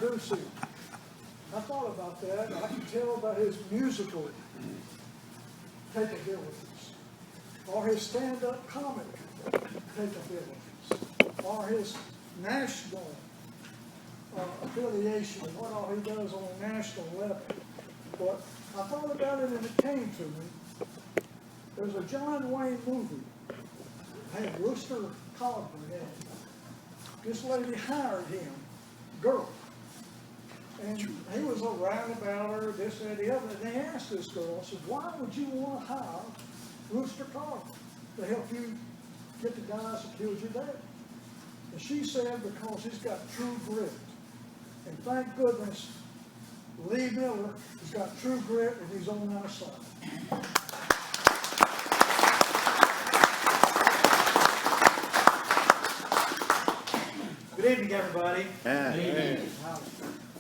introduce him. I thought about that, and I can tell by his musical capabilities, or his stand-up comic capabilities, or his national affiliation, and what all he does on a national level. But I thought about it and it came to me. There's a John Wayne movie that had Rooster Cogburn in it. This lady hired him, girl. And he was around about her, this, that, the other. And they asked this girl, I said, why would you want to hire Rooster Cogburn to help you get the guys that killed your dad? And she said, because he's got true grit. And thank goodness, Lee Millar has got true grit and he's on our side. Good evening, everybody.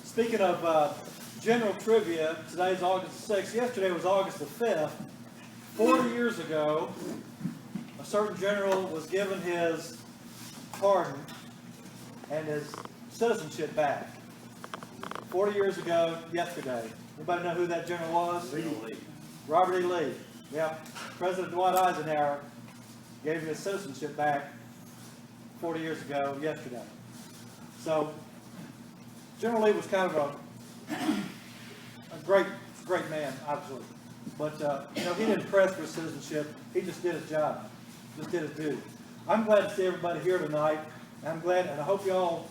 Speaking of general trivia, today's August the 6th. Yesterday was August the 5th. 40 years ago, a certain general was given his pardon and his citizenship back. 40 years ago, yesterday. Anybody know who that general was? Lee. Robert E. Lee. Yeah. President Dwight Eisenhower gave him his citizenship back 40 years ago, yesterday. So, General Lee was kind of a great man, obviously. But, he didn't press for his citizenship. He just did his job. Just did his duty. I'm glad to see everybody here tonight. I'm glad, and I hope y'all,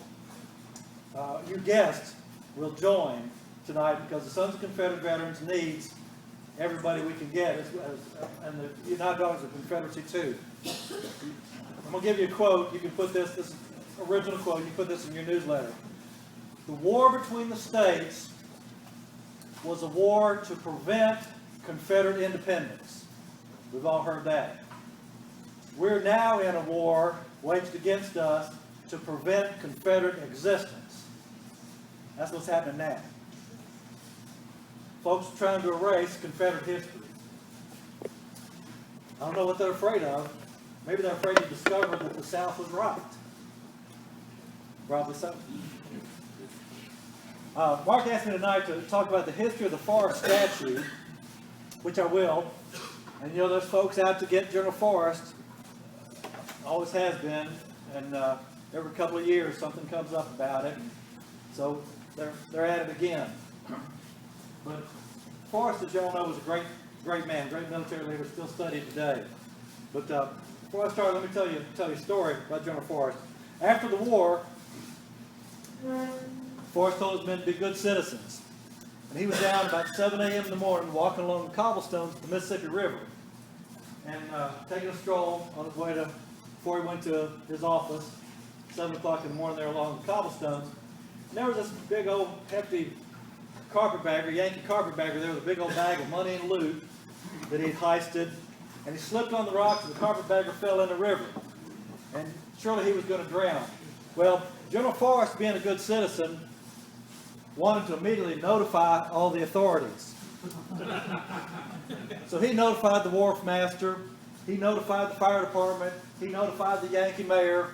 you guests, will join tonight because the Sons of Confederate Veterans needs everybody we can get, and the United Daughters of Confederacy too. I'm going to give you a quote. You can put this original quote, you put this in your newsletter. The war between the states was a war to prevent Confederate independence. We've all heard that. We're now in a war waged against us to prevent Confederate existence. That's what's happening now. Folks are trying to erase Confederate history. I don't know what they're afraid of. Maybe they're afraid to discover that the South was right. Probably so. Mark asked me tonight to talk about the history of the Forrest statue, which I will. And there's folks out to get General Forrest. Always has been. And every couple of years something comes up about it. And so they're at it again. But Forrest, as y'all know, was a great man, great military leader, still studied today. But before I start, let me tell you a story about General Forrest. After the war, Forrest told his men to be good citizens. And he was down about 7 a.m. in the morning walking along the cobblestones of the Mississippi River and taking a stroll on his way before he went to his office, 7 o'clock in the morning there along the cobblestones. And there was this big old hefty carpetbagger, Yankee carpetbagger there with a big old bag of money and loot that he'd heisted. And he slipped on the rocks and the carpetbagger fell in the river. And surely he was going to drown. Well, General Forrest, being a good citizen, wanted to immediately notify all the authorities. So he notified the wharf master, he notified the fire department, he notified the Yankee mayor,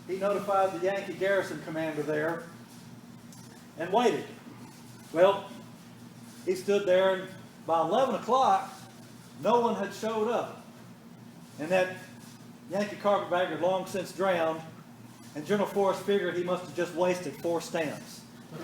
he notified the Yankee garrison commander there, and waited. Well, he stood there, and by 11 o'clock, no one had showed up. And that Yankee carpetbagger had long since drowned, and General Forrest figured he must have just wasted 4 stamps. I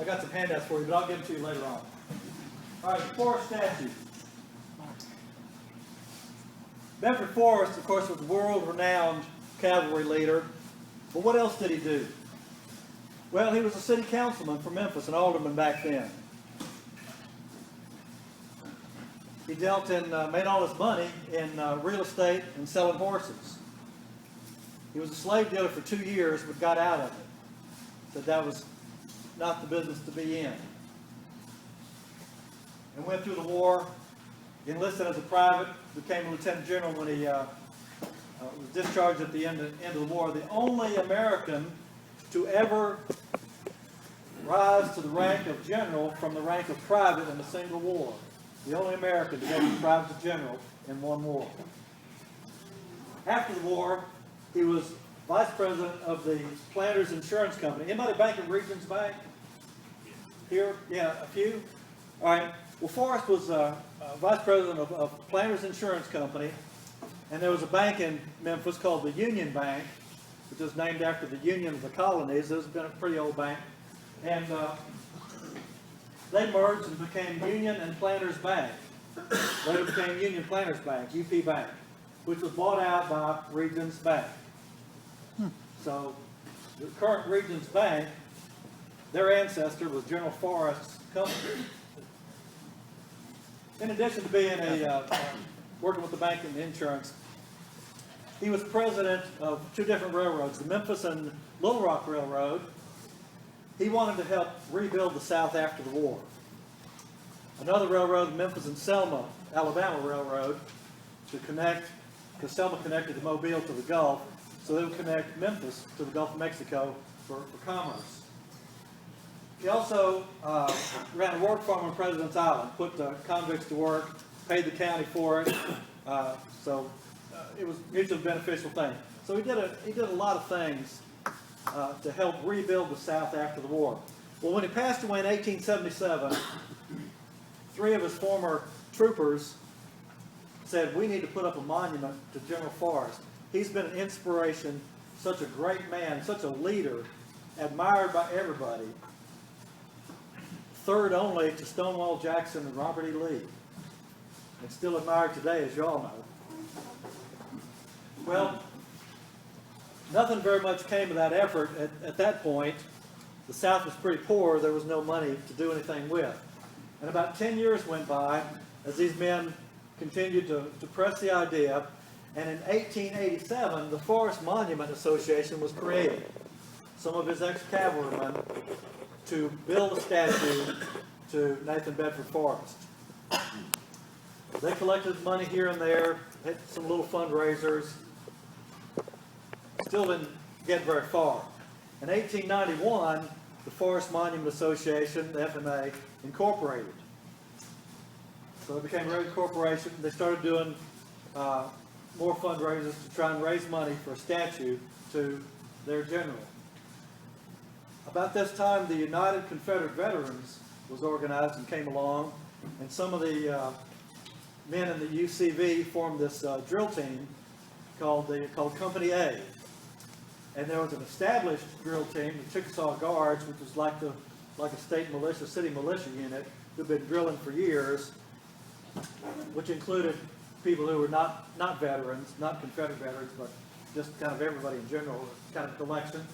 got some handouts for you, but I'll give them to you later on. All right, the Forrest statue. Bedford Forrest, of course, was a world-renowned cavalry leader. But what else did he do? Well, he was a city councilman for Memphis, an alderman back then. He dealt in, made all his money in real estate and selling horses. He was a slave dealer for 2 years, but got out of it. Said that was not the business to be in. And went through the war, enlisted as a private, became a lieutenant general when he was discharged at the end of the war, the only American to ever rise to the rank of general from the rank of private in a single war. The only American to go from private to general in one war. After the war, he was vice president of the Planters Insurance Company. Anybody bank at Regions Bank? Here? Yeah, a few? All right. Well, Forrest was vice president of Planters Insurance Company, and there was a bank in Memphis called the Union Bank, which is named after the Union of the Colonies. It has been a pretty old bank. And they merged and became Union and Planters Bank. Later became Union Planters Bank, UP Bank, which was bought out by Regions Bank. So the current Regions Bank, their ancestor was General Forrest's company. In addition to being working with the bank and the insurance, he was president of two different railroads, the Memphis and Little Rock Railroad. He wanted to help rebuild the South after the war. Another railroad, the Memphis and Selma, Alabama Railroad, to connect, because Selma connected the Mobile to the Gulf, so they would connect Memphis to the Gulf of Mexico for commerce. He also ran a work farm on President's Island, put convicts to work, paid the county for it, so it was a mutually beneficial thing. So he did a lot of things to help rebuild the South after the war. Well, when he passed away in 1877, three of his former troopers said, we need to put up a monument to General Forrest. He's been an inspiration, such a great man, such a leader, admired by everybody, third only to Stonewall Jackson and Robert E. Lee, and still admired today, as you all know. Well, nothing very much came of that effort at that point. The South was pretty poor. There was no money to do anything with. And about 10 years went by as these men continued to press the idea. And in 1887, the Forrest Monument Association was created. Some of his ex-cavalrymen to build a statue to Nathan Bedford Forrest. They collected money here and there, had some little fundraisers. Still didn't get very far. In 1891, the Forrest Monument Association, the FMA, incorporated. So it became a regular corporation. They started doing more fundraisers to try and raise money for a statue to their general. About this time, the United Confederate Veterans was organized and came along, and some of the men in the UCV formed this drill team called Company A. And there was an established drill team, the Chickasaw Guards, which was like a state militia, city militia unit, who'd been drilling for years, which included people who were not veterans, not Confederate veterans, but just kind of everybody in general, kind of collection.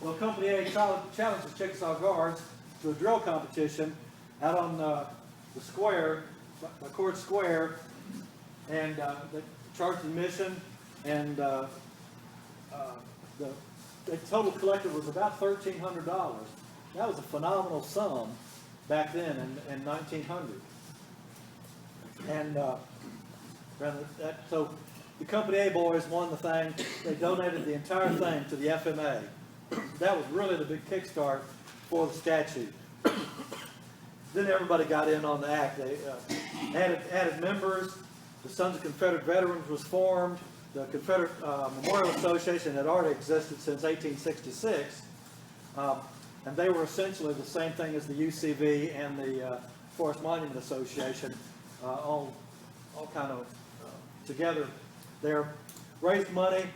Well, Company A challenged the Chickasaw Guards to a drill competition out on the square, McCord Square, and they charged admission, and the total collected was about $1,300. That was a phenomenal sum back then in 1900. And so the Company A boys won the thing. They donated the entire thing to the FMA. That was really the big kickstart for the statue. Then everybody got in on the act. They added members. The Sons of Confederate Veterans was formed. The Confederate Memorial Association had already existed since 1866. And they were essentially the same thing as the UCV and the Forrest Monument Association, all kind of together there. Raised money.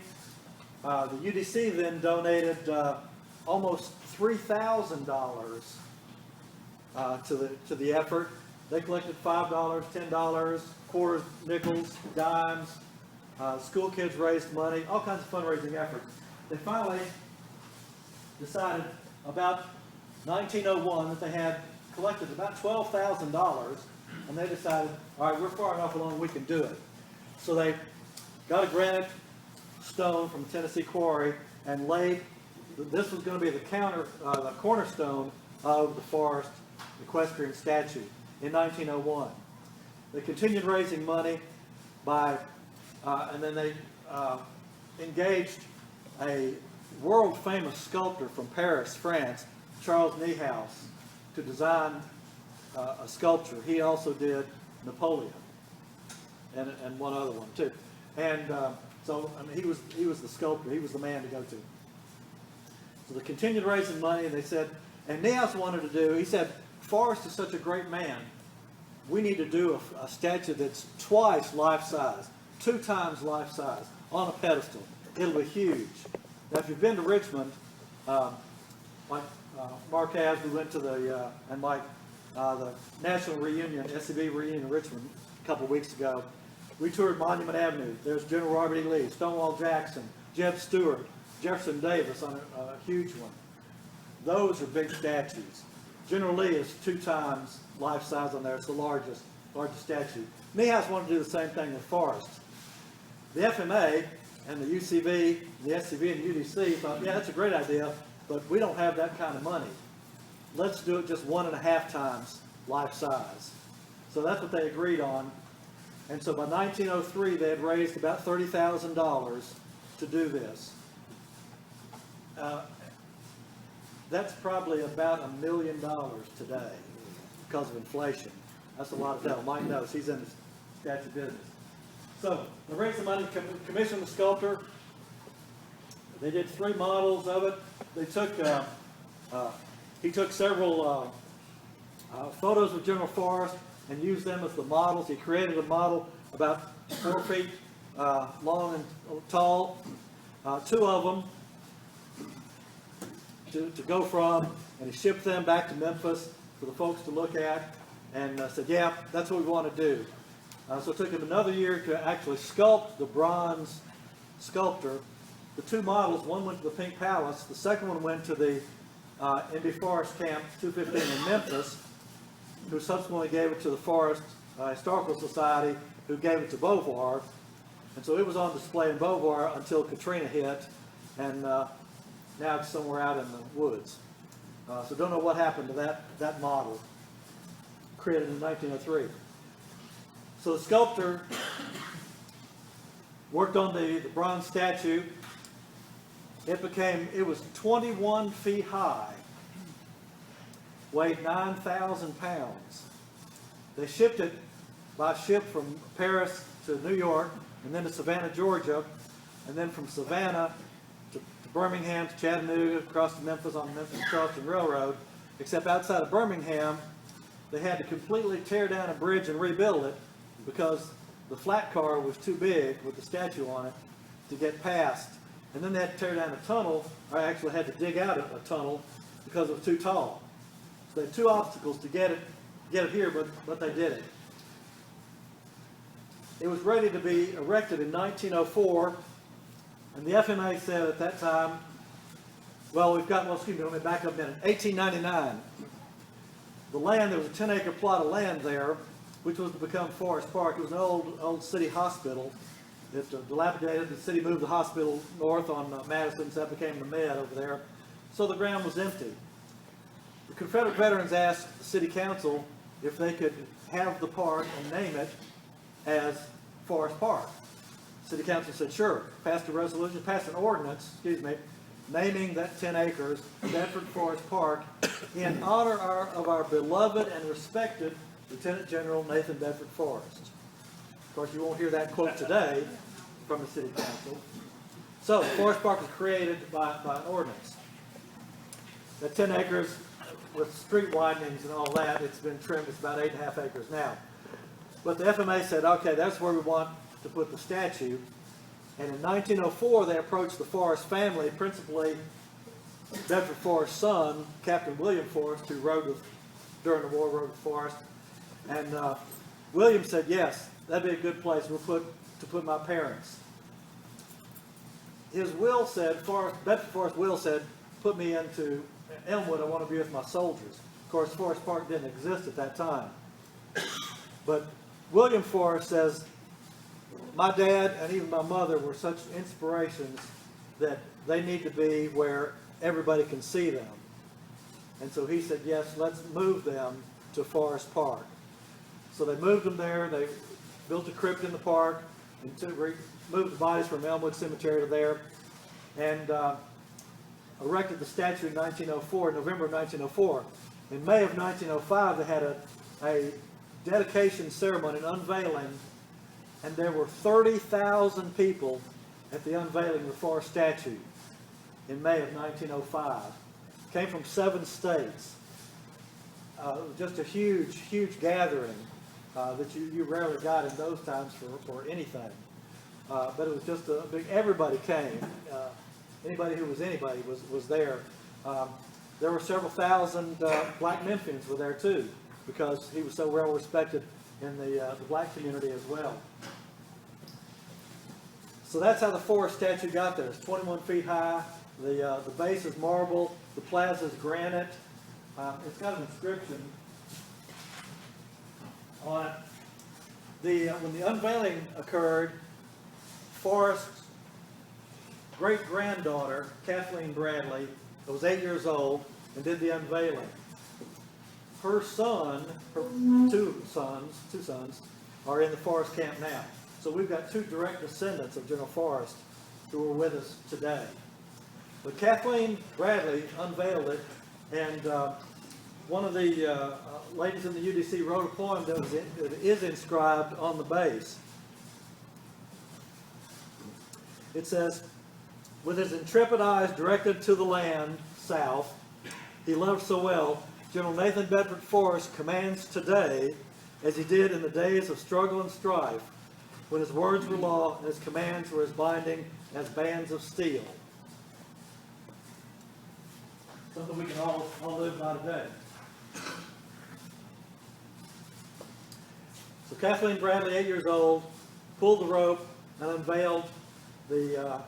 The UDC then donated almost $3,000 to the effort. They collected $5, $10, quarters, nickels, dimes. School kids raised money, all kinds of fundraising efforts. They finally decided about 1901 that they had collected about $12,000, and they decided, all right, we're far enough along, we can do it. So they got a granite stone from Tennessee Quarry and laid, this was going to be the cornerstone of the Forrest equestrian statue in 1901. They continued raising money by, and then they engaged a world-famous sculptor from Paris, France, Charles Niehaus, to design a sculpture. He also did Napoleon and one other one too. And so I mean, he was the sculptor. He was the man to go to. So they continued raising money, and they said, and Niehaus wanted to do. He said, Forrest is such a great man. We need to do a statue that's twice life-size, 2 times life-size, on a pedestal. It'll be huge. Now, if you've been to Richmond, like Mark has, we went to the, and Mike, the National Reunion, SCB Reunion in Richmond a couple weeks ago. We toured Monument Avenue. There's General Robert E. Lee, Stonewall Jackson, Jeb Stuart, Jefferson Davis on a huge one. Those are big statues. General Lee is 2 times life-size on there. It's the largest statue. Niehaus wanted to do the same thing with Forrest. The FMA and the UCV, the SCV and UDC thought, yeah, that's a great idea, but we don't have that kind of money. Let's do it just 1.5 times life-size. So that's what they agreed on. And so by 1903, they had raised about $30,000 to do this. That's probably about $1 million today because of inflation. That's a lot of dough. Mike knows. He's in the statue business. So they raised the money, commissioned the sculptor. They did 3 models of it. They took, he took several photos of General Forrest and used them as the models. He created a model about 4 feet long and tall, 2 of them to go from, and he shipped them back to Memphis for the folks to look at, and said, yeah, that's what we want to do. So it took him another year to actually sculpt the bronze sculptor. The 2 models, one went to the Pink Palace, the second one went to the Indy Forest Camp 215 in Memphis, who subsequently gave it to the Forest Historical Society, who gave it to Beauvoir. And so it was on display in Beauvoir until Katrina hit, and now it's somewhere out in the woods. So don't know what happened to that model, created in 1903. So the sculptor worked on the bronze statue. It was 21 feet high, weighed 9,000 pounds. They shipped it by ship from Paris to New York, and then to Savannah, Georgia, and then from Savannah to Birmingham, to Chattanooga, across to Memphis on the Memphis-Charleston Railroad. Except outside of Birmingham, they had to completely tear down a bridge and rebuild it because the flat car was too big with the statue on it to get past. And then they had to tear down a tunnel, or actually had to dig out a tunnel because it was too tall. So they had 2 obstacles to get it here, but they did it. It was ready to be erected in 1904, and the FMA said at that time, excuse me, let me back up a minute. 1899, the land, there was a 10-acre plot of land there, which was to become Forest Park. It was an old city hospital. It dilapidated. The city moved the hospital north on Madison, so that became the Med over there. So the ground was empty. The Confederate veterans asked the city council if they could have the park and name it as Forest Park. City council said sure. Passed an ordinance, naming that 10 acres Bedford Forest Park in honor of our beloved and respected Lieutenant General Nathan Bedford Forrest. Of course, you won't hear that quote today from the city council. So, Forest Park was created by an ordinance. That 10 acres with street widenings and all that, it's been trimmed. It's about 8.5 acres now. But the FMA said, okay, that's where we want to put the statue. And in 1904, they approached the Forrest family, principally Bedford Forrest's son, Captain William Forrest, who during the war rode with Forrest. And William said, yes, that'd be a good place to put my parents. His will said, Bedford Forrest's will said, put me into Elmwood, I want to be with my soldiers. Of course, Forest Park didn't exist at that time. But William Forrest says, my dad and even my mother were such inspirations that they need to be where everybody can see them. And so he said, yes, let's move them to Forest Park. So they moved them there. They built a crypt in the park, and moved the bodies from Elmwood Cemetery to there, and erected the statue in 1904, November of 1904. In May of 1905, they had a dedication ceremony, an unveiling, and there were 30,000 people at the unveiling of the Forrest statue in May of 1905. Came from 7 states. Just a huge, huge gathering that you rarely got in those times for anything. But it was just a big, everybody came. Anybody who was anybody was there. There were several thousand black Memphians were there too, because he was so well respected in the black community as well. So that's how the Forrest statue got there. It's 21 feet high. The base is marble. The plaza is granite. It's got an inscription on it. When the unveiling occurred, Forrest's great-granddaughter, Kathleen Bradley, was 8 years old and did the unveiling. Her two sons, are in the Forrest camp now. So we've got 2 direct descendants of General Forrest who are with us today. But Kathleen Bradley unveiled it, and one of the ladies in the UDC wrote a poem that is inscribed on the base. It says, "With his intrepid eyes directed to the land south he loved so well, General Nathan Bedford Forrest commands today as he did in the days of struggle and strife, when his words were law and his commands were as binding as bands of steel." Something we can all live by today. So Kathleen Bradley, 8 years old, pulled the rope and unveiled the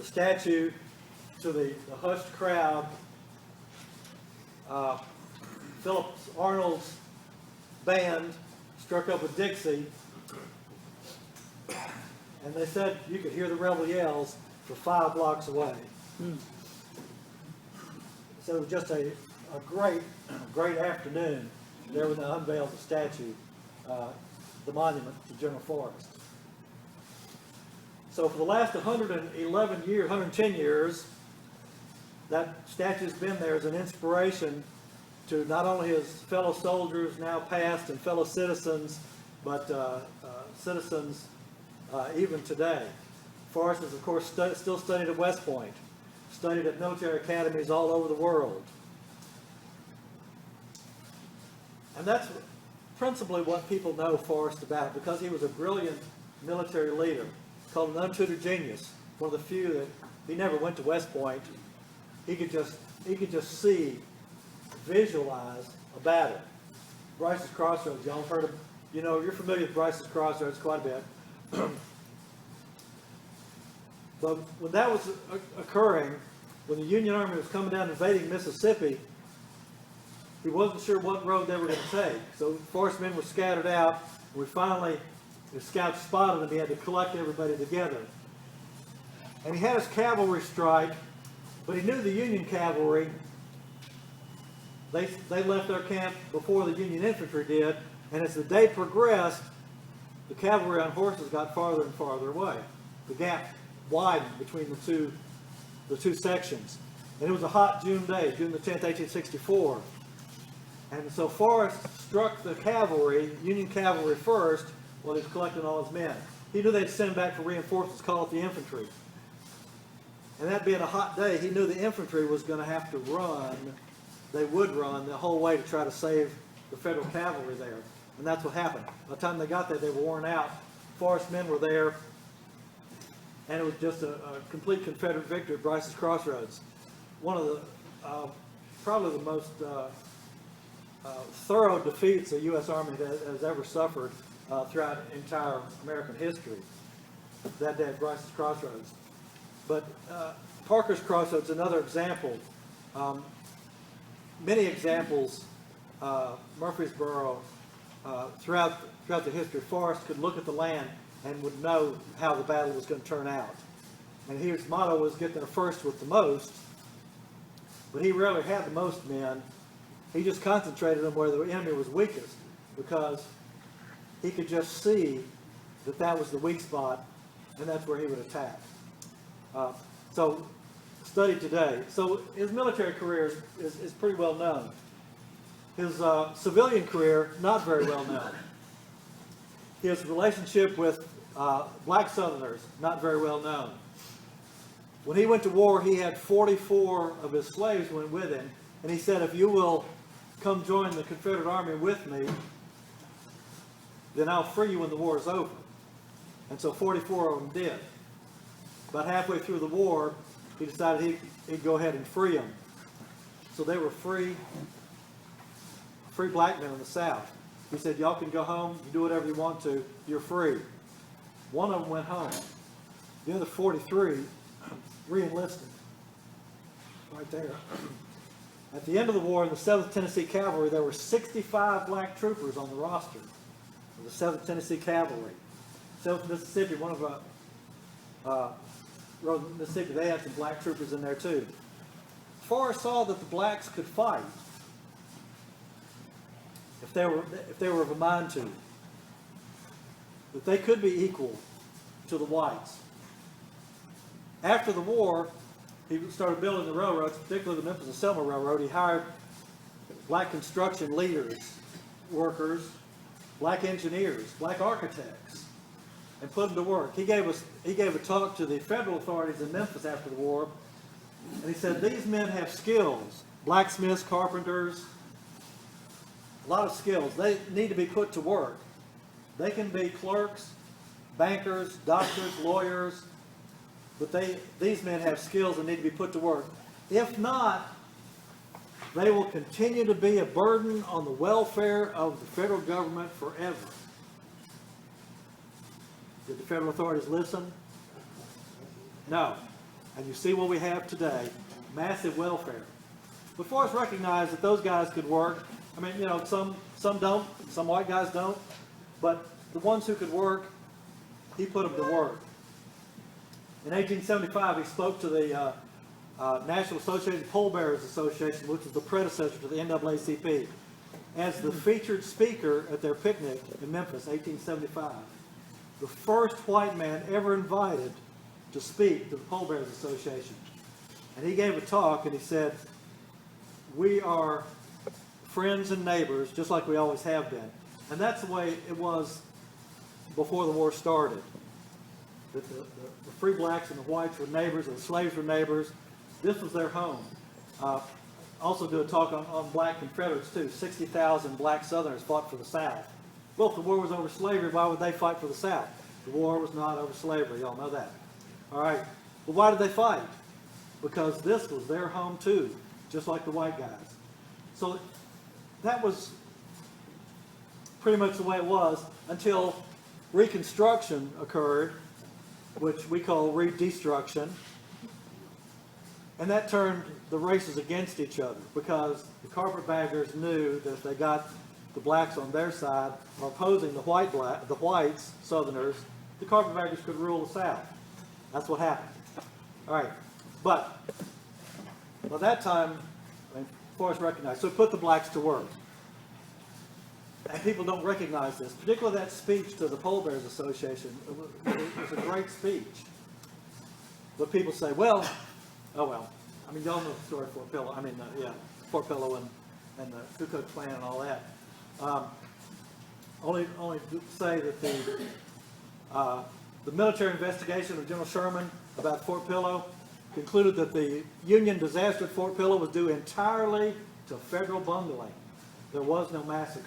statue to the hushed crowd. Philip Arnold's band struck up a Dixie, and they said you could hear the rebel yells for 5 blocks away. So it was just a great afternoon there when they unveiled the statue, the monument to General Forrest. So for the last 110 years, that statue's been there as an inspiration to not only his fellow soldiers, now past, and fellow citizens, but citizens even today. Forrest is, of course, still studied at West Point, studied at military academies all over the world. And that's principally what people know Forrest about, because he was a brilliant military leader, called an untutored genius, one of the few that he never went to West Point. He could just see, visualize a battle. Bryce's Crossroads, y'all have heard of, you're familiar with Bryce's Crossroads quite a bit. But when that was occurring, when the Union Army was coming down invading Mississippi, he wasn't sure what road they were going to take. So Forrest men were scattered out. And the scouts spotted him. He had to collect everybody together. And he had his cavalry strike, but he knew the Union cavalry, they left their camp before the Union infantry did, and as the day progressed, the cavalry on horses got farther and farther away. The gap widened between the two sections. And it was a hot June day, June the 10th, 1864. And so Forrest struck the cavalry, Union cavalry first, while he was collecting all his men. He knew they'd send back for reinforcements, call it the infantry. And that being a hot day, he knew the infantry was going to have to run. They would run the whole way to try to save the Federal cavalry there. And that's what happened. By the time they got there, they were worn out. Forrest's men were there. And it was just a complete Confederate victory at Bryce's Crossroads. One of the, probably the most thorough defeats the U.S. Army has ever suffered throughout entire American history. That day at Bryce's Crossroads. But Parker's Crossroads, another example. Many examples, Murfreesboro, throughout the history, Forrest could look at the land and would know how the battle was going to turn out. And his motto was get there first with the most, but he rarely had the most men. He just concentrated on where the enemy was weakest, because he could just see that was the weak spot, and that's where he would attack. So, study today. So his military career is pretty well known. His civilian career, not very well known. His relationship with black Southerners, not very well known. When he went to war, he had 44 of his slaves went with him, and he said, if you will come join the Confederate Army with me, then I'll free you when the war is over. And so 44 of them did. About halfway through the war, he decided he'd go ahead and free them. So they were free black men in the South. He said, y'all can go home, you do whatever you want to, you're free. One of them went home. The other 43 re-enlisted. Right there. At the end of the war, in the 7th Tennessee Cavalry, there were 65 black troopers on the roster of the 7th Tennessee Cavalry. 7th Mississippi, one of Mississippi, they had some black troopers in there too. Forrest saw that the blacks could fight if they were of a mind to, that they could be equal to the whites. After the war, he started building the railroads, particularly the Memphis and Selma Railroad. He hired black construction leaders, workers, black engineers, black architects, and put them to work. He gave a talk to the federal authorities in Memphis after the war, and he said, these men have skills, blacksmiths, carpenters, a lot of skills. They need to be put to work. They can be clerks, bankers, doctors, lawyers, but these men have skills and need to be put to work. If not, they will continue to be a burden on the welfare of the federal government forever. Did the federal authorities listen? No. And you see what we have today, massive welfare. But Forrest recognized that those guys could work. I mean, you know, some don't, some white guys don't, but the ones who could work, he put them to work. In 1875, he spoke to the National Association of Pole Bearers Association, which was the predecessor to the NAACP, as the featured speaker at their picnic in Memphis, 1875. The first white man ever invited to speak to the Pole Bearers Association. And he gave a talk and he said, we are friends and neighbors, just like we always have been. And that's the way it was before the war started. The free blacks and the whites were neighbors, and the slaves were neighbors. This was their home. Also do a talk on black Confederates too. 60,000 black Southerners fought for the South. Well, if the war was over slavery, why would they fight for the South? The war was not over slavery, y'all know that. All right, well, why did they fight? Because this was their home too, just like the white guys. So that was pretty much the way it was until Reconstruction occurred, which we call Redestruction. And that turned the races against each other because the carpetbaggers knew that if they got the blacks on their side or opposing the whites, Southerners, the carpetbaggers could rule the South. That's what happened. All right, but by that time, Forrest recognized, so he put the blacks to work. And people don't recognize this, particularly that speech to the Pole Bearers Association. It was a great speech. But people say, well, oh well. I mean, y'all know the story of Fort Pillow. I mean, Fort Pillow and the Ku Klux Klan and all that. Only to say that the military investigation of General Sherman about Fort Pillow concluded that the Union disaster at Fort Pillow was due entirely to federal bungling. There was no massacre.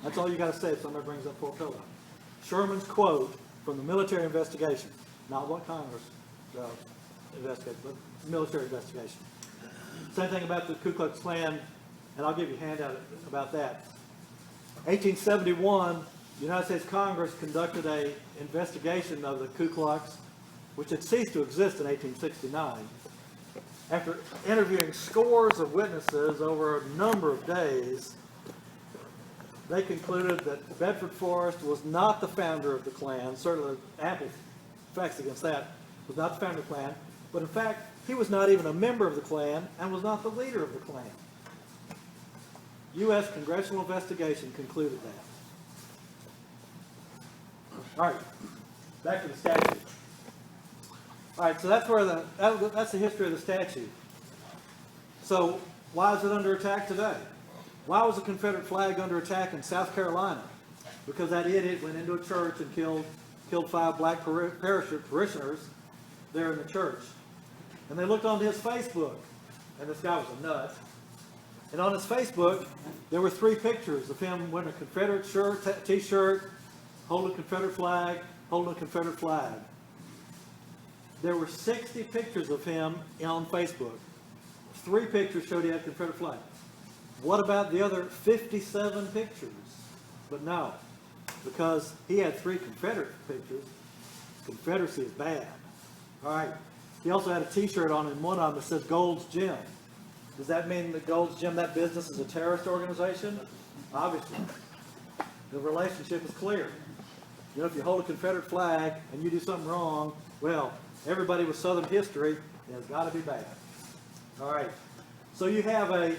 That's all you got to say if somebody brings up Fort Pillow. Sherman's quote from the military investigation, not what Congress investigated, but military investigation. Same thing about the Ku Klux Klan, and I'll give you a handout about that. 1871, the United States Congress conducted an investigation of the Ku Klux, which had ceased to exist in 1869. After interviewing scores of witnesses over a number of days, they concluded that Bedford Forrest was not the founder of the Klan, certainly ample facts against that, was not the founder of the Klan, but in fact, he was not even a member of the Klan and was not the leader of the Klan. U.S. congressional investigation concluded that. All right, back to the statue. All right, so that's where that's the history of the statue. So why is it under attack today? Why was the Confederate flag under attack in South Carolina? Because that idiot went into a church and killed 5 black parishioners there in the church. And they looked onto his Facebook, and this guy was a nut. And on his Facebook, there were 3 pictures of him wearing a Confederate shirt, t-shirt, holding a Confederate flag, holding a Confederate flag. There were 60 pictures of him on Facebook. 3 pictures showed he had a Confederate flag. What about the other 57 pictures? But no, because he had 3 Confederate pictures, Confederacy is bad. All right. He also had a t-shirt on, and one of them that says Gold's Gym. Does that mean that Gold's Gym, that business, is a terrorist organization? Obviously. The relationship is clear. You know, if you hold a Confederate flag and you do something wrong, well, everybody with Southern history has got to be bad. All right. So you have a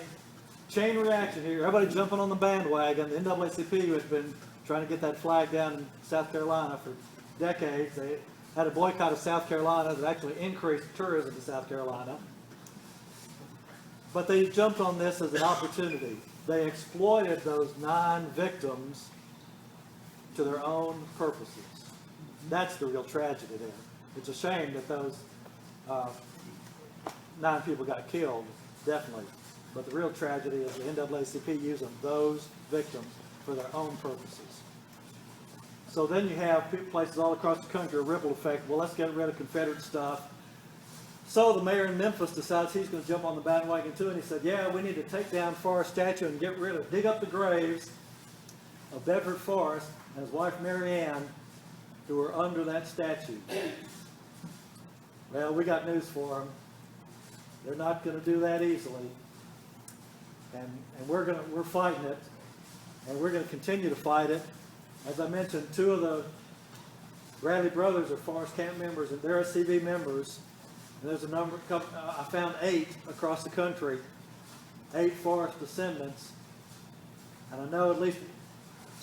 chain reaction here. Everybody jumping on the bandwagon. The NAACP has been trying to get that flag down in South Carolina for decades. They had a boycott of South Carolina that actually increased tourism to South Carolina. But they jumped on this as an opportunity. They exploited those 9 victims to their own purposes. That's the real tragedy there. It's a shame that those 9 people got killed, definitely. But the real tragedy is the NAACP using those victims for their own purposes. So then you have places all across the country, a ripple effect. Well, let's get rid of Confederate stuff. So the mayor in Memphis decides he's going to jump on the bandwagon too, and he said, yeah, we need to take down Forrest statue and dig up the graves of Bedford Forrest and his wife Mary Ann, who were under that statue. Well, we got news for them. They're not going to do that easily. And we're fighting it, and we're going to continue to fight it. As I mentioned, 2 of the Bradley brothers are Forrest Camp members, and they're SCV members. And there's a number. I found 8 across the country, 8 Forrest descendants, and I know at least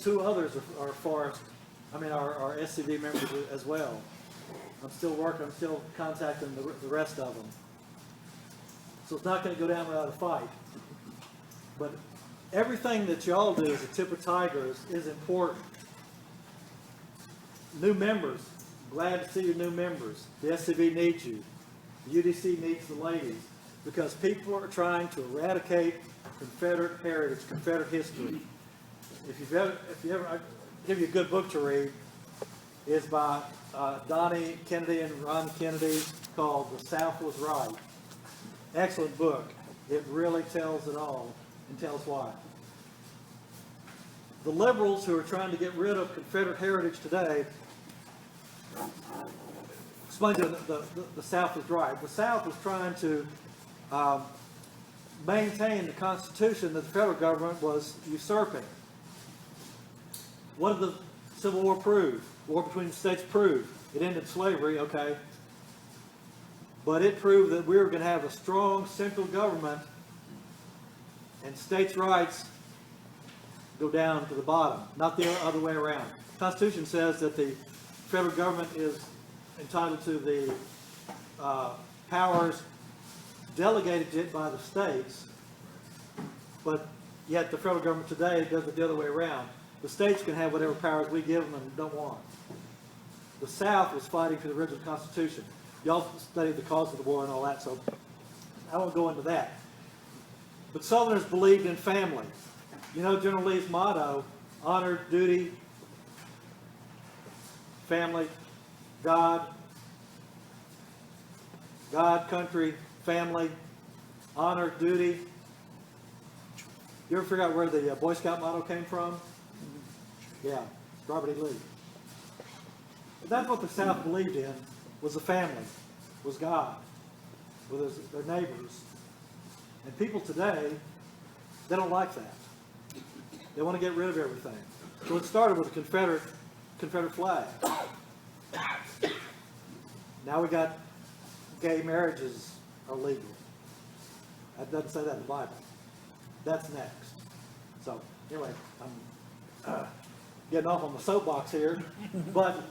2 others are Forrest. Are SCV members as well. I'm still working. I'm still contacting the rest of them. So it's not going to go down without a fight. But everything that y'all do as a Tippah Tigers is important. New members, glad to see your new members. The SCV needs you. The UDC needs the ladies, because people are trying to eradicate Confederate heritage, Confederate history. If you ever, I'll give you a good book to read. It's by Donnie Kennedy and Ron Kennedy, called "The South Was Right." Excellent book. It really tells it all and tells why. The liberals who are trying to get rid of Confederate heritage today explain to the South was right. The South was trying to maintain the Constitution that the federal government was usurping. What did the Civil War prove? War between the states proved. It ended slavery, okay. But it proved that we were going to have a strong central government and states' rights go down to the bottom, not the other way around. The Constitution says that the federal government is entitled to the powers delegated to it by the states, but yet the federal government today does it the other way around. The states can have whatever powers we give them and don't want. The South was fighting for the original Constitution. Y'all studied the cause of the war and all that, so I won't go into that. But Southerners believed in family. You know General Lee's motto: honor, duty, family, God, country, family, honor, duty. You ever figure out where the Boy Scout motto came from? Yeah, Robert E. Lee. But that's what the South believed in, was the family, was God, was their neighbors. And people today, they don't like that. They want to get rid of everything. So it started with a Confederate flag. Now we got gay marriages are legal. That doesn't say that in the Bible. That's next. So anyway, getting off on the soapbox here, but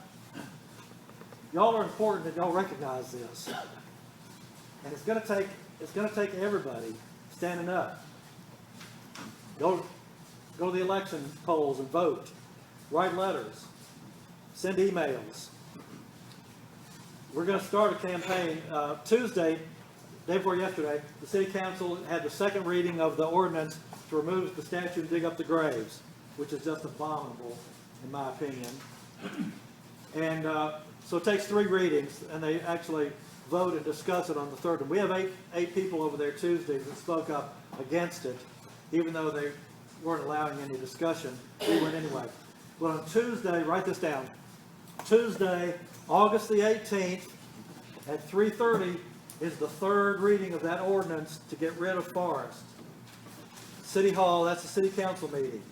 y'all are important and y'all recognize this. And it's gonna take everybody standing up. Go to the election polls and vote. Write letters. Send emails. We're going to start a campaign. Tuesday, day before yesterday, the City Council had the second reading of the ordinance to remove the statue and dig up the graves, which is just abominable, in my opinion. And so it takes 3 readings, and they actually vote and discuss it on the third. And we have eight people over there Tuesday that spoke up against it, even though they weren't allowing any discussion. We went anyway. But on Tuesday, write this down. Tuesday, August the 18th, at 3:30 is the third reading of that ordinance to get rid of forest. City Hall, that's the City Council meeting.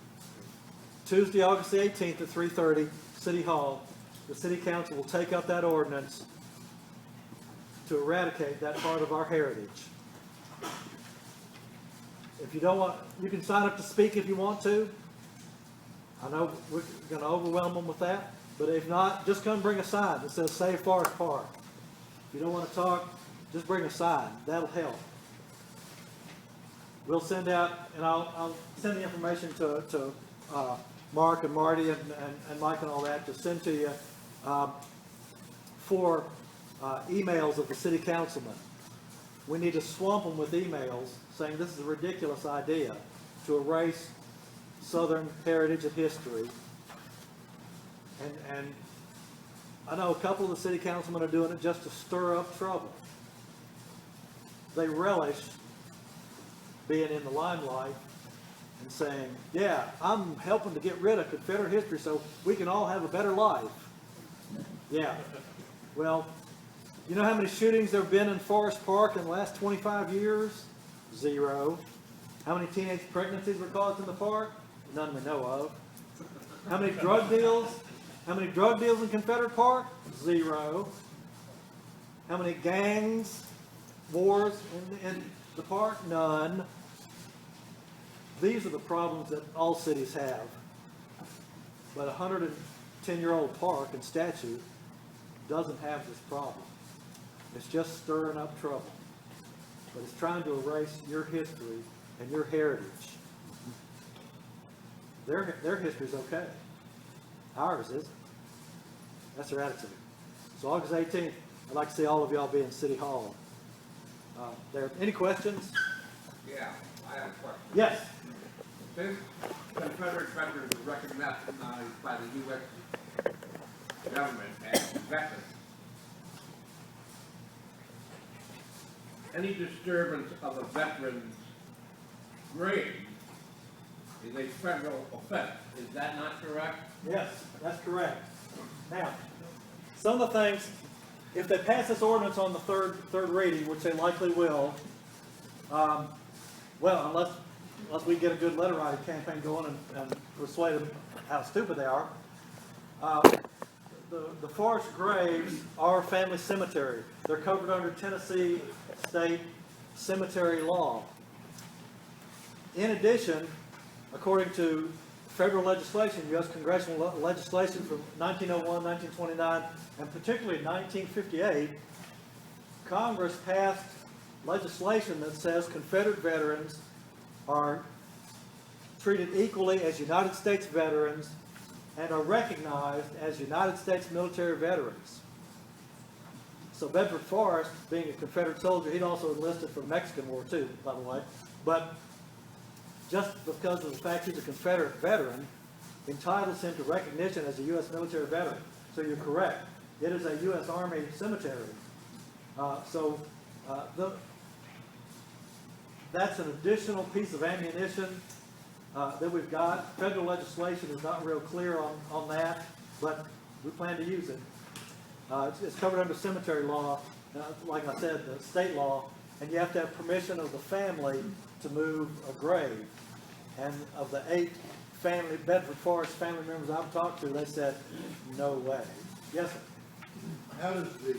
Tuesday, August the 18th at 3:30, City Hall. The City Council will take up that ordinance to eradicate that part of our heritage. If you don't want, you can sign up to speak if you want to. I know we're going to overwhelm them with that, but if not, just come bring a sign that says Save Forest Park. If you don't want to talk, just bring a sign. That'll help. We'll send out, and I'll send the information to Mark and Marty and Mike and all that to send to you for emails of the city councilmen. We need to swamp them with emails saying this is a ridiculous idea to erase Southern heritage and history. And I know a couple of the city councilmen are doing it just to stir up trouble. They relish being in the limelight and saying, yeah, I'm helping to get rid of Confederate history so we can all have a better life. Yeah. Well, you know how many shootings there have been in Forest Park in the last 25 years? 0. How many teenage pregnancies were caused in the park? None we know of. How many drug deals? How many drug deals in Confederate Park? 0. How many gangs, wars in the park? None. These are the problems that all cities have. But a 110-year-old park and statue doesn't have this problem. It's just stirring up trouble. But it's trying to erase your history and your heritage. Their history's okay. Ours isn't. That's their attitude. So August 18th, I'd like to see all of y'all be in City Hall. Any questions? Yeah, I have a question. Yes. Since Confederate veterans are recognized by the U.S. government as veterans, any disturbance of a veteran's grave is a federal offense. Is that not correct? Yes, that's correct. Now, some of the things, if they pass this ordinance on the third reading, which they likely will, well, unless we get a good letter writing campaign going and persuade them how stupid they are, the forest graves are family cemetery. They're covered under Tennessee state cemetery law. In addition, according to federal legislation, U.S. congressional legislation from 1901, 1929, and particularly 1958, Congress passed legislation that says Confederate veterans are treated equally as United States veterans and are recognized as United States military veterans. So Bedford Forrest, being a Confederate soldier, he'd also enlisted for the Mexican War too, by the way, but just because of the fact he's a Confederate veteran entitles him to recognition as a U.S. military veteran. So you're correct. It is a U.S. Army cemetery. That's an additional piece of ammunition that we've got. Federal legislation is not real clear on that, but we plan to use it. It's covered under cemetery law, like I said, the state law, and you have to have permission of the family to move a grave. And of the 8 Bedford Forest family members I've talked to, they said, no way. Yes, sir? How does the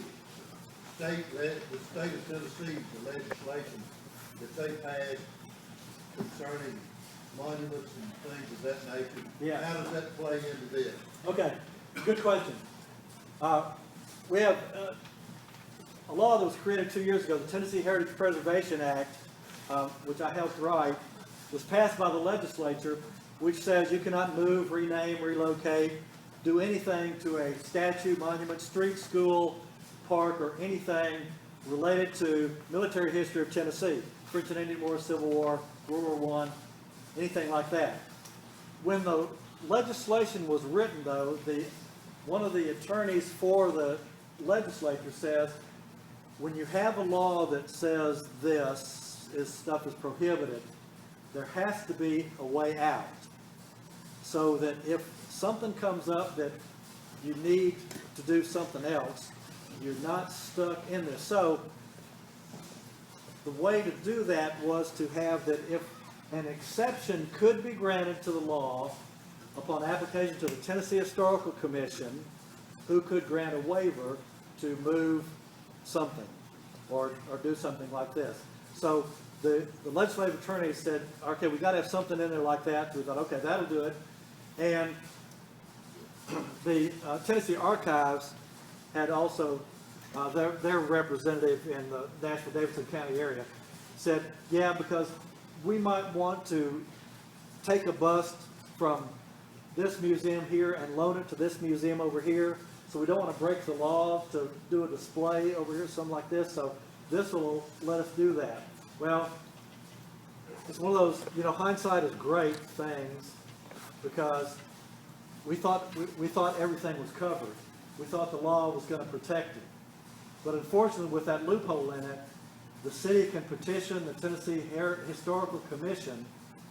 state of Tennessee, the legislation that they passed concerning monuments and things of that nature. Yeah. How does that play into this? Okay, good question. We have a law that was created 2 years ago, the Tennessee Heritage Preservation Act, which I helped write, was passed by the legislature, which says you cannot move, rename, relocate, do anything to a statue, monument, street, school, park, or anything related to military history of Tennessee. French and Indian War, Civil War, World War I, anything like that. When the legislation was written, though, one of the attorneys for the legislature says, when you have a law that says this stuff is prohibited, there has to be a way out. So that if something comes up that you need to do something else, you're not stuck in this. So the way to do that was to have that if an exception could be granted to the law upon application to the Tennessee Historical Commission, who could grant a waiver to move something or do something like this. So the legislative attorney said, okay, we got to have something in there like that. So we thought, okay, that'll do it. And the Tennessee Archives had also, their representative in the Nashville-Davidson County area said, yeah, because we might want to take a bust from this museum here and loan it to this museum over here. So we don't want to break the law to do a display over here, something like this. So this will let us do that. Well, it's one of those, hindsight is great things, because we thought everything was covered. We thought the law was going to protect it. But unfortunately, with that loophole in it, the city can petition the Tennessee Historical Commission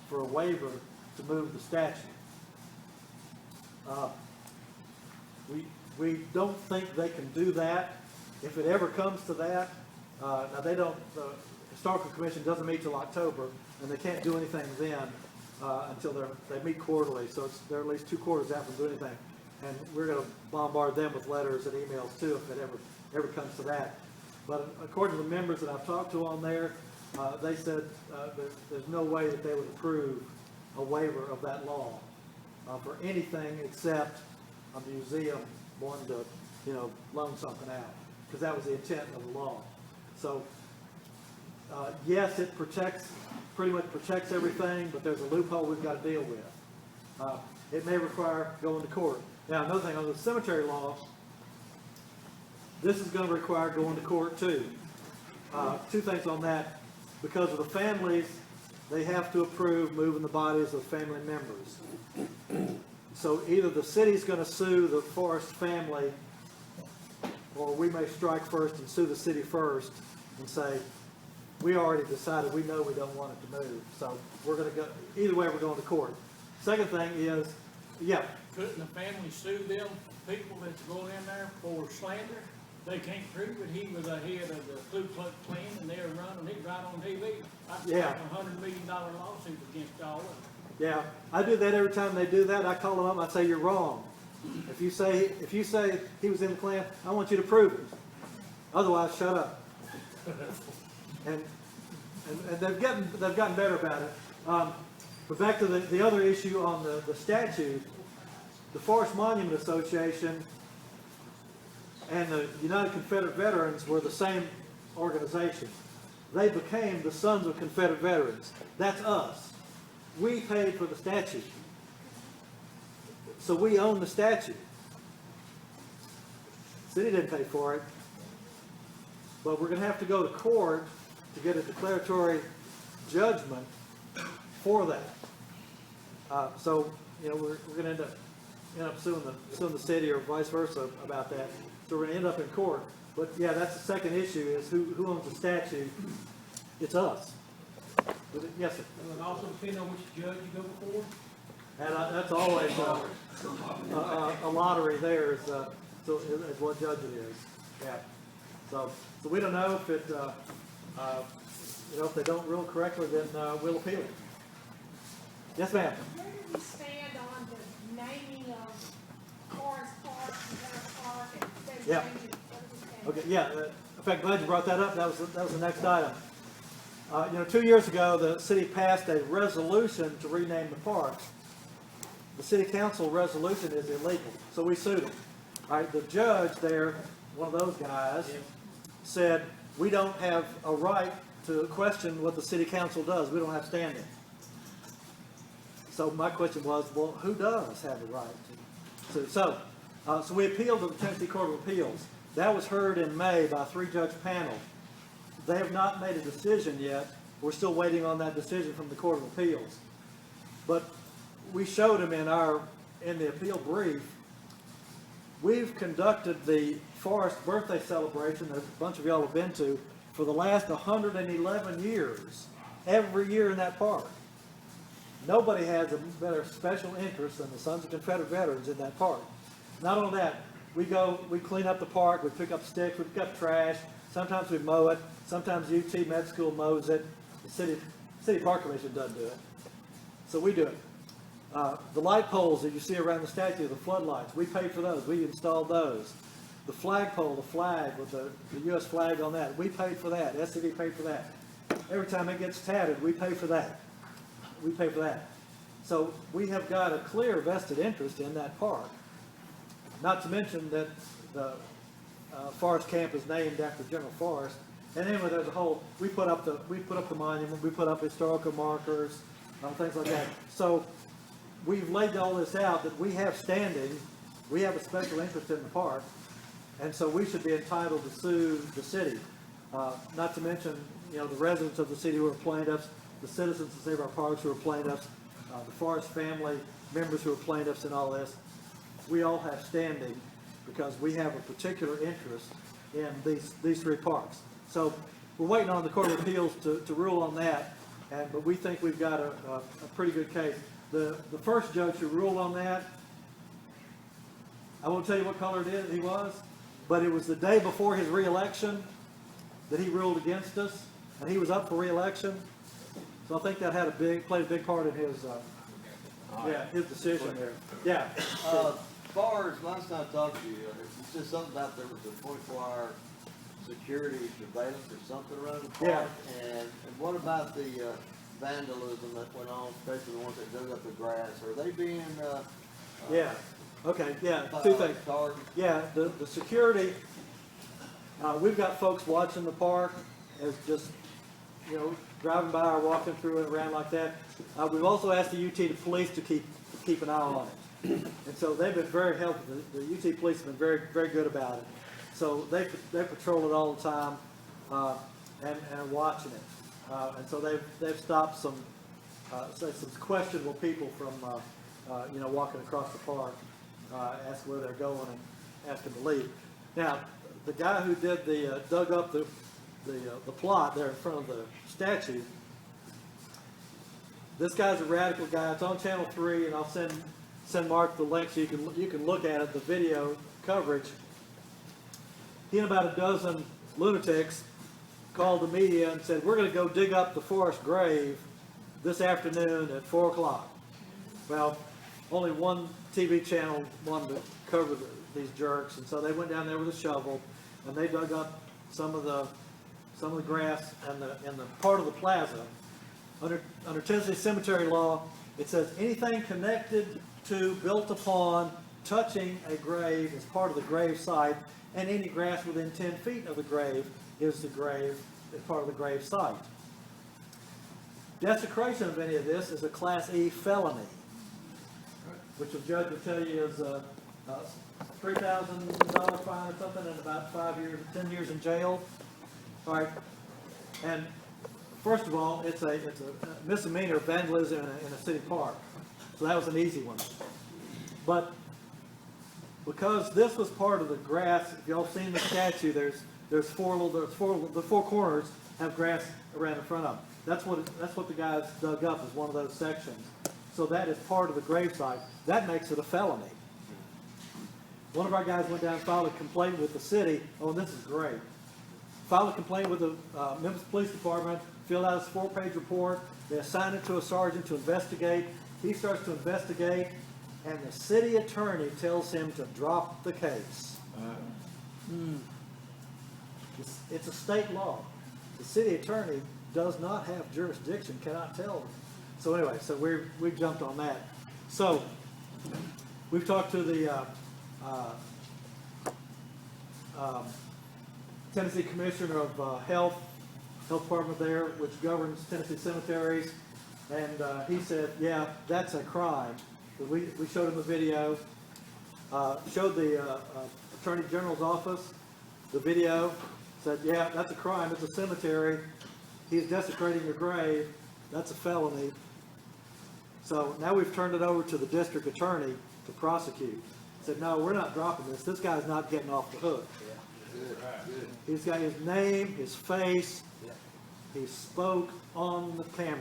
for a waiver to move the statue. We don't think they can do that. If it ever comes to that, now the Historical Commission doesn't meet till October, and they can't do anything then until they meet quarterly. So they're at least 2 quarters after doing anything. And we're going to bombard them with letters and emails too if it ever comes to that. But according to the members that I've talked to on there, they said there's no way that they would approve a waiver of that law for anything except a museum wanting to, loan something out, because that was the intent of the law. So, yes, it pretty much protects everything, but there's a loophole we've got to deal with. It may require going to court. Now, another thing, on the cemetery law, this is going to require going to court too. 2 things on that. Because of the families, they have to approve moving the bodies of family members. So either the city's going to sue the Forrest family, or we may strike first and sue the city first and say, we already decided we know we don't want it to move. So we're going to go, either way we're going to court. Second thing is, Couldn't the family sue them people that's going in there for slander? They can't prove it. He was a head of the Ku Klux Klan and they were running it right on TV. I'd start $100 million lawsuit against all of them. yeah, I do that every time they do that. I call them up and I say, you're wrong. If you say he was in the Klan, I want you to prove it. Otherwise, shut up. And they've gotten better about it. But back to the other issue on the statute, the Forest Monument Association and the United Confederate Veterans were the same organization. They became the Sons of Confederate Veterans. That's us. We paid for the statue. So we own the statue. The city didn't pay for it. But we're going to have to go to court to get a declaratory judgment for that. So, we're going to end up suing the city or vice versa about that. So we're going to end up in court. But yeah, that's the second issue, is who owns the statue? It's us. Yes, sir. And it also depends on which judge you go before. And that's always a lottery there is what judge it is. Yeah. So we don't know if it, if they don't rule correctly, then we'll appeal it. Yes, ma'am. Where do we stand on the naming of Forest Park and Harris Park and Yeah. changing? Okay, yeah. In fact, glad you brought that up. That was the next item. 2 years ago, the city passed a resolution to rename the park. The city council resolution is illegal, so we sued them. All right, the judge there, one of those guys, said, we don't have a right to question what the city council does. We don't have standing. So my question was, well, who does have a right to? So we appealed to the Tennessee Court of Appeals. That was heard in May by a 3-judge panel. They have not made a decision yet. We're still waiting on that decision from the Court of Appeals. But we showed them in the appeal brief, we've conducted the Forest birthday celebration that a bunch of y'all have been to for the last 111 years, every year in that park. Nobody has a better special interest than the Sons of Confederate Veterans in that park. Not only that, we clean up the park, we pick up sticks, we pick up trash, sometimes we mow it, sometimes UT Med School mows it, the city park commission doesn't do it. So we do it. The light poles that you see around the statue, the floodlights, we paid for those, we installed those. The flagpole, the flag with the U.S. flag on that, we paid for that, SCV paid for that. Every time it gets tatted, we pay for that. We pay for that. So we have got a clear vested interest in that park. Not to mention that the Forest Camp is named after General Forrest. And anyway, there's a whole, we put up the monument, we put up historical markers, things like that. So we've laid all this out that we have standing, we have a special interest in the park, and so we should be entitled to sue the city. Not to mention, the residents of the city who are plaintiffs, the citizens of Save Our Parks who are plaintiffs, the Forest family members who are plaintiffs in all this. We all have standing because we have a particular interest in these 3 parks. So we're waiting on the Court of Appeals to rule on that, but we think we've got a pretty good case. The first judge who ruled on that, I won't tell you what color he was, but it was the day before his re-election that he ruled against us, and he was up for re-election. So I think that played a big part in his decision there. Yeah. As far as last time I talked to you, it's just something about there was a 24-hour security surveillance or something around the park. Yeah. And what about the vandalism that went on, especially the ones that dug up the grass? Are they being Yeah. Okay. Yeah. 2 things. targeted? Yeah. The security. We've got folks watching the park as just driving by or walking through it around like that. We've also asked the UT police to keep an eye on it, and so they've been very helpful. The UT police have been very, very good about it. So they patrol it all the time and are watching it, and so they've stopped some questionable people from walking across the park, ask where they're going and ask them to leave. Now, the guy who did dug up the plot there in front of the statue, this guy's a radical guy. It's on Channel 3, and I'll send Mark the link so you can look at it, the video coverage. He and about a dozen lunatics called the media and said, we're going to go dig up the Forest grave this afternoon at 4 o'clock. Well, only one TV channel wanted to cover these jerks, and so they went down there with a shovel, and they dug up some of the grass and the part of the plaza. Under Tennessee cemetery law, it says anything connected to, built upon, touching a grave is part of the grave site, and any grass within 10 feet of the grave is part of the grave site. Desecration of any of this is a Class E felony, which the judge will tell you is a $3,000 fine or something, and about 10 years in jail. All right, and first of all, it's a misdemeanor vandalism in a city park, so that was an easy one. But because this was part of the grass, if y'all seen the statue, the 4 corners have grass around in front of them. That's what the guys dug up, is one of those sections. So that is part of the gravesite. That makes it a felony. One of our guys went down and filed a complaint with the city. Oh, and this is great. Filed a complaint with the Memphis Police Department, filled out his 4-page report. They assigned it to a sergeant to investigate. He starts to investigate, and the city attorney tells him to drop the case. It's a state law. The city attorney does not have jurisdiction, cannot tell them. So anyway, so we jumped on that. So we've talked to the Tennessee Commissioner of Health Department there, which governs Tennessee cemeteries, and he said, yeah, that's a crime. We showed him the video, showed the Attorney General's office the video, said, yeah, that's a crime, it's a cemetery, he's desecrating your grave, that's a felony. So now we've turned it over to the district attorney to prosecute. Said, no, we're not dropping this, this guy's not getting off the hook. He's got his name, his face, he spoke on the camera,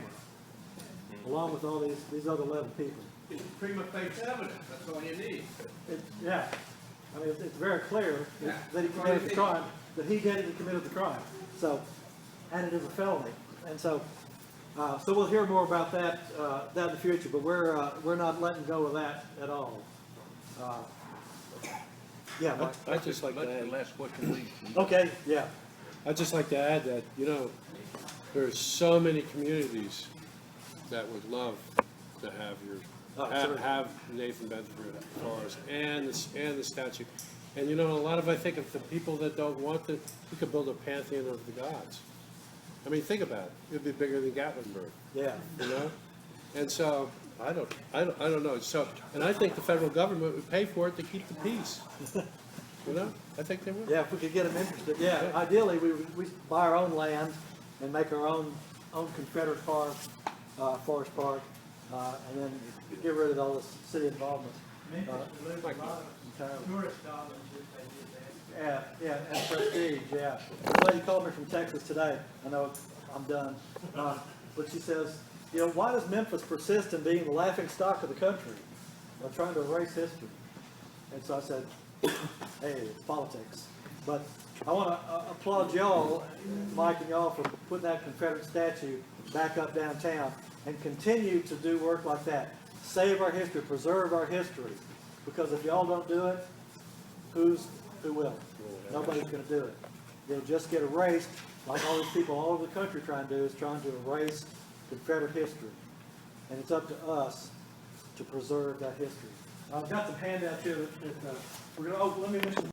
along with all these other 11 people. It's prima facie evidence, that's all you need. Yeah, I mean, it's very clear Yeah. that he committed the crime, that he did it and committed the crime. So, and it is a felony. And so, so we'll hear more about that in the future. But we're not letting go of that at all. Yeah. Mike? I'd just like to add, last question, please. Okay. Yeah. I'd just like to add that, you know, there's so many communities that would love to have have Nathan Bedford Forest and the statue. And you know, a lot of, I think, of the people that don't want it, we could build a pantheon of the gods. I mean, think about it. It'd be bigger than Gatlinburg. Yeah. You know? And so, I don't know. So, and I think the federal government would pay for it to keep the peace. You know? I think they would. Yeah. If we could get them interested. Yeah. Ideally, we buy our own land and make our own Confederate park, forest park, and then get rid of all this city involvement. Yeah, and prestige, yeah. The lady called me from Texas today. I know I'm done. But she says, you know, why does Memphis persist in being the laughing stock of the country? They're trying to erase history. And so I said, hey, it's politics. But I want to applaud y'all, Mike and y'all, for putting that Confederate statue back up downtown and continue to do work like that. Save our history, preserve our history. Because if y'all don't do it, who will? Nobody's going to do it. They'll just get erased, like all these people all over the country trying to do, is trying to erase Confederate history. And it's up to us to preserve that history. I've got some handouts here that we're going to, let me mention